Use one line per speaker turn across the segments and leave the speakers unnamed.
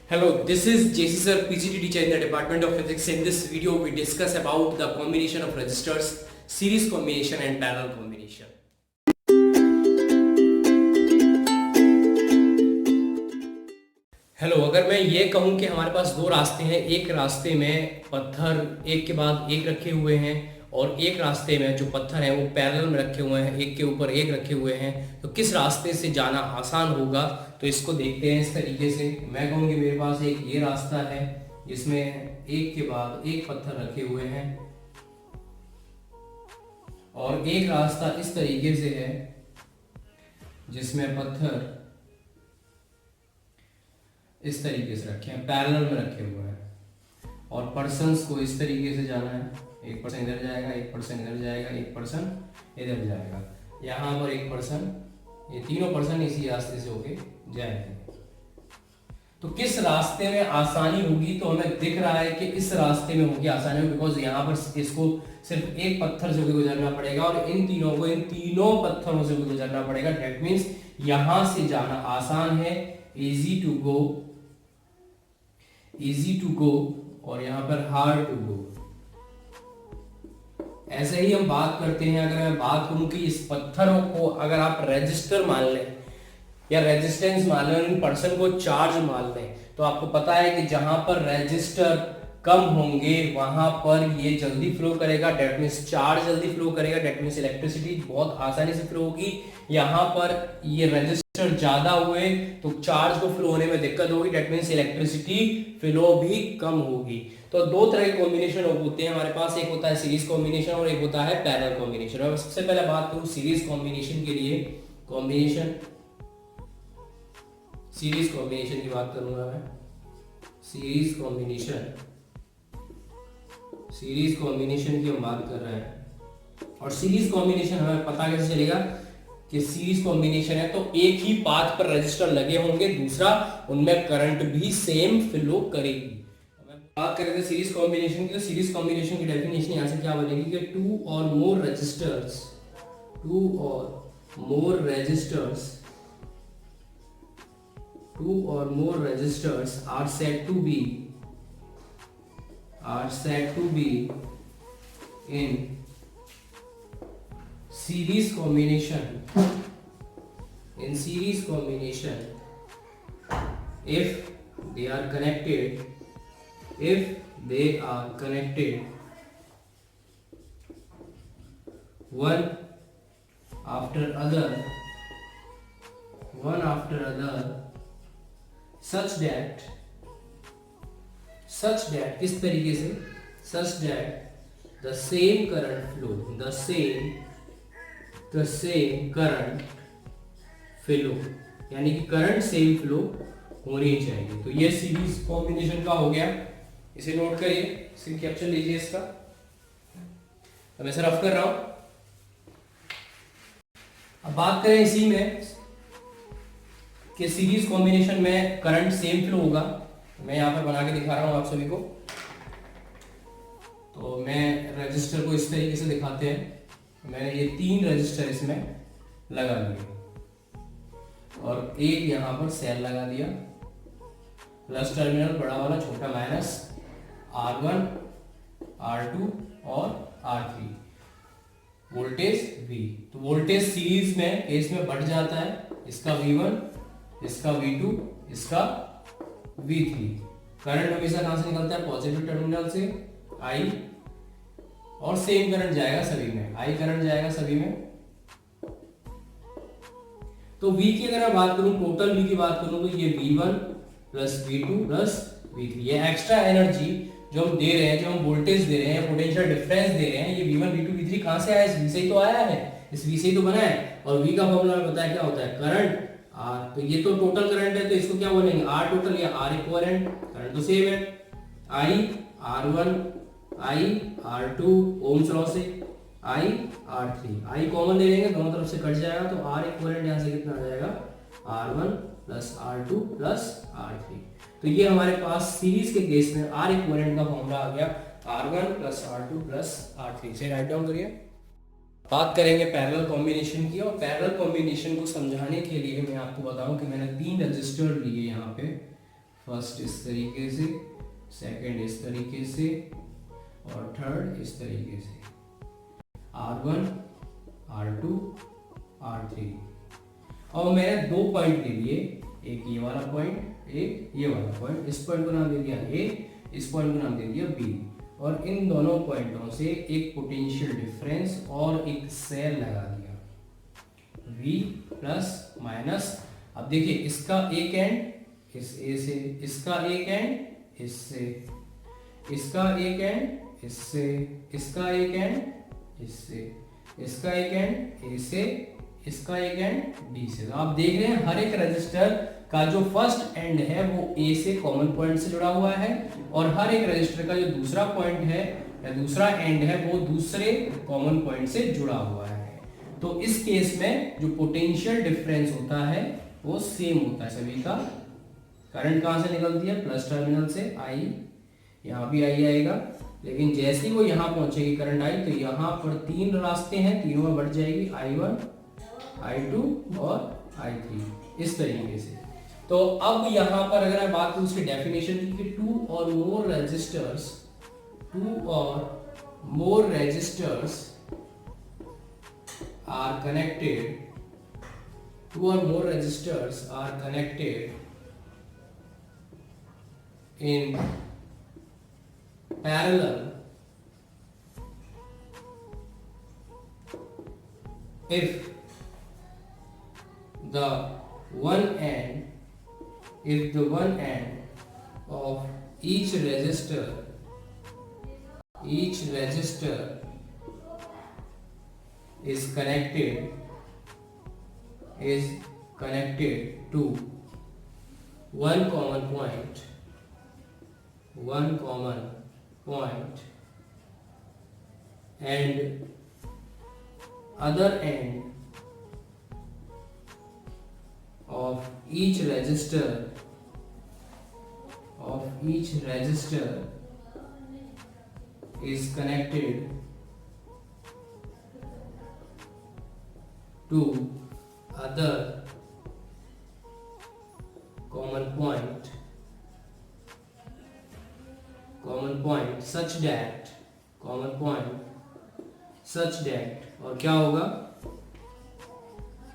Hello, this is JC Sir, PGT teacher in the Department of Physics. In this video, we discuss about the combination of resistors, series combination and parallel combination. Hello, अगर मैं ये कहूँ कि हमारे पास दो रास्ते हैं, एक रास्ते में पत्थर एक के बाद एक रखे हुए हैं और एक रास्ते में जो पत्थर हैं वो पैरेलल में रखे हुए हैं, एक के ऊपर एक रखे हुए हैं, तो किस रास्ते से जाना आसान होगा तो इसको देखते हैं इस तरीके से। मैं कहूँ कि मेरे पास एक ये रास्ता है जिसमें एक के बाद एक पत्थर रखे हुए हैं और एक रास्ता इस तरीके से है जिसमें पत्थर इस तरीके से रखे हैं, पैरेलल में रखे हुए हैं और पर्सन्स को इस तरीके से जाना है। एक पर्सन इधर जाएगा, एक पर्सन इधर जाएगा, एक पर्सन इधर जाएगा, यहाँ पर एक पर्सन, ये तीनों पर्सन इसी रास्ते से होके जाएंगे। तो किस रास्ते में आसानी होगी, तो हमें दिख रहा है कि इस रास्ते में होगी आसानी होगी, बिकॉज यहाँ पर इसको सिर्फ एक पत्थर से होकर गुजरना पड़ेगा और इन तीनों को इन तीनों पत्थरों से होकर गुजरना पड़ेगा। दैट मीन्स यहां से जाना आसान है, इजी टू गो और यहाँ पर हार्ड टू गो। ऐसे ही हम बात करते हैं, अगर मैं बात करूं कि इस पत्थरों को अगर आप रेजिस्टर मान लें या रेजिस्टेंस मान लें, इन पर्सन को चार्ज मान लें, तो आपको पता है कि जहां पर रेजिस्टर कम होंगे वहां पर ये जल्दी फ्लो करेगा, डेट मीन्स चार्ज जल्दी फ्लो करेगा, डेट मीन्स इलेक्ट्रिसिटी बहुत आसानी से फ्लो होगी। यहाँ पर ये रेजिस्टर ज्यादा हुए तो चार्ज को फ्लो होने में दिक्कत होगी, डेट मीन्स इलेक्ट्रिसिटी फ्लो भी कम होगी। तो दो तरह के कॉम्बिनेशन होते हैं हमारे पास, एक होता है सीरीज कॉम्बिनेशन और एक होता है पैरेलल कॉम्बिनेशन। और सबसे पहले बात करूं सीरीज कॉम्बिनेशन के लिए, सीरीज कॉम्बिनेशन की बात करूंगा मैं। सीरीज कॉम्बिनेशन की हम बात कर रहे हैं और सीरीज कॉम्बिनेशन हमें पता कैसे चलेगा कि सीरीज कॉम्बिनेशन है तो एक ही पाथ पर रेजिस्टर लगे होंगे, दूसरा उनमें करंट भी सेम फ्लो करेगी। बात करें सीरीज कॉम्बिनेशन की, तो सीरीज कॉम्बिनेशन की डेफिनेशन यहां से क्या बनेगी कि टू और मोर resistors are said to be in series combination if they are connected one after other such that किस तरीके से, such that the same current flow यानी कि करंट सेम फ्लो होनी चाहिए। तो ये सीरीज कॉम्बिनेशन का हो गया, इसे नोट करिए, स्क्रीन कैप्चर लीजिए इसका। तो मैं इसे रफ कर रहा हूं। अब बात करें इसी में कि सीरीज कॉम्बिनेशन में करंट सेम फ्लो होगा। मैं यहां पर बना के दिखा रहा हूं आप सभी को। तो मैं रजिस्टर को इस तरीके से दिखाते हैं। मैंने ये 3 रजिस्टर इसमें लगा दिए और एक यहां पर सेल लगा दिया, प्लस टर्मिनल बड़ा वाला, छोटा माइनस, R1, R2 और R3, वोल्टेज V। तो वोल्टेज सीरीज में इसमें बढ़ जाता है, इसका V1, इसका V2, इसका V3। करंट हमेशा कहां से निकलता है, पॉजिटिव टर्मिनल से, I, और सेम करंट जाएगा सभी में, I करंट जाएगा सभी में। तो V की अगर मैं बात करूं, टोटल V की बात करूं, तो ये V1 plus V2 plus V3, ये एक्स्ट्रा एनर्जी जो हम दे रहे हैं, जो हम वोल्टेज दे रहे हैं, पोटेंशियल डिफरेंस दे रहे हैं, ये V1 V2 V3 कहां से आया, इस V से ही तो आया है, इस V से ही तो बना है। और V का फॉर्मूला में बताया क्या होता है, करंट R। तो ये तो टोटल करंट है, तो इसको क्या बोलेंगे, R टोटल या R इक्विवेलेंट। करंट तो सेम है, I R1 I R2 Ohm's law से, I R3, I कॉमन ले लेंगे, दोनों तरफ से कट जाएगा, तो R इक्विवेलेंट यहाँ से कितना आ जाएगा, R1 plus R2 plus R3। तो ये हमारे पास सीरीज के केस में R इक्विवेलेंट का फॉर्मूला आ गया, R1 plus R2 plus R3। इसे राइट डाउन करिए। बात करेंगे पैरेलल कॉम्बिनेशन की, और पैरेलल कॉम्बिनेशन को समझाने के लिए मैं आपको बताऊं कि मैंने 3 रजिस्टर लिए यहाँ पे, फर्स्ट इस तरीके से, सेकंड इस तरीके से और थर्ड इस तरीके से, R1 R2 R3। और मैंने दो पॉइंट ले लिए, एक ये वाला पॉइंट, एक ये वाला पॉइंट। इस पॉइंट को नाम दे दिया A, इस पॉइंट को नाम दे दिया B, और इन दोनों पॉइंटों से एक पोटेंशियल डिफरेंस और एक सेल लगा दिया V प्लस माइनस। अब देखिए इसका एक एंड इस A से, इसका एक एंड इससे, इसका एक एंड इससे, इसका एक एंड इससे, इसका एक एंड A से, इसका एक एंड B से। तो आप देख रहे हैं हर एक रजिस्टर का जो फर्स्ट एंड है वो A से कॉमन पॉइंट से जुड़ा हुआ है, और हर एक रजिस्टर का जो दूसरा पॉइंट है या दूसरा एंड है वो दूसरे कॉमन पॉइंट से जुड़ा हुआ है। तो इस केस में जो पोटेंशियल डिफरेंस होता है वो सेम होता है सभी का। करंट कहां से निकलती है? प्लस टर्मिनल से I, यहाँ भी I आएगा, लेकिन जैसे ही वो यहाँ पहुंचेगी करंट I, तो यहाँ पर तीन रास्ते हैं, तीनों में बढ़ जाएगी I1 I2 और I3 इस तरीके से। तो अब यहाँ पर अगर मैं बात करूँ उसकी डेफिनेशन की, टू और मोर resistors are connected in parallel if the one end of each resistor is connected to one common point and other end of each resistor is connected to other common point such that और क्या होगा?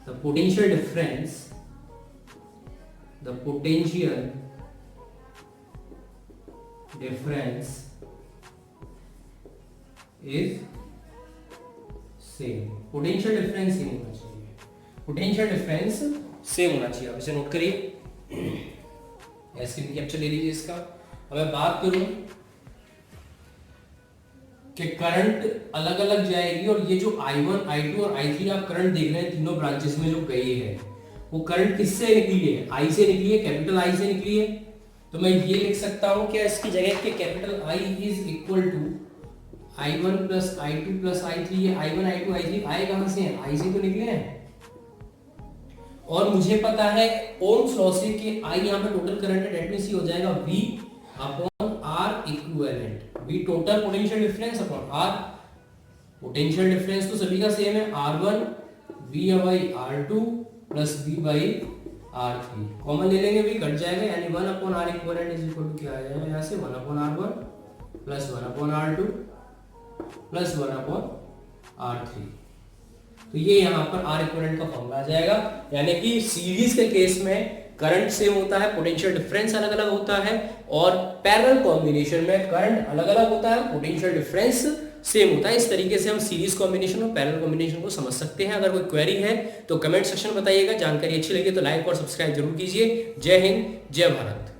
the potential difference is same। Potential difference same होना चाहिए, potential difference same होना चाहिए। आप इसे note करिए, स्क्रीन कैप्चर ले लीजिए इसका। अब मैं बात करूं कि करंट अलग अलग जाएगी, और ये जो I1 I2 और I3 आप करंट देख रहे हैं तीनों ब्रांचेस में जो गई है, वो करंट किससे निकली है? I से निकली है, कैपिटल I से निकली है। तो मैं ये लिख सकता हूं कि इसकी जगह के capital I is equal to I1 plus I2 plus I3। ये I1 I2 I3 आए कहां से हैं? I से तो निकले हैं। और मुझे पता है ओम्स लॉ से कि I यहाँ पे टोटल करंट है, डेट मींस ये हो जाएगा V upon R equivalent. V total potential difference upon R। Potential difference तो सभी का सेम है, R1 V by R2 plus V by R3। Common ले लेंगे, V कट जाएगा, यानी 1 upon R equivalent is equal to क्या आ जाएगा यहाँ से? 1 upon R1 plus 1 upon R2 plus 1 upon R3। तो ये यहाँ पर R इक्विवेलेंट का फॉर्मूला आ जाएगा। यानी कि सीरीज के केस में करंट सेम होता है, पोटेंशियल डिफरेंस अलग अलग होता है, और पैरेलल कॉम्बिनेशन में करंट अलग अलग होता है, पोटेंशियल डिफरेंस सेम होता है। इस तरीके से हम सीरीज कॉम्बिनेशन और पैरेलल कॉम्बिनेशन को समझ सकते हैं। अगर कोई क्वेरी है तो कमेंट सेक्शन में बताइएगा। जानकारी अच्छी लगी तो लाइक और सब्सक्राइब जरूर कीजिए। जय हिंद, जय भारत।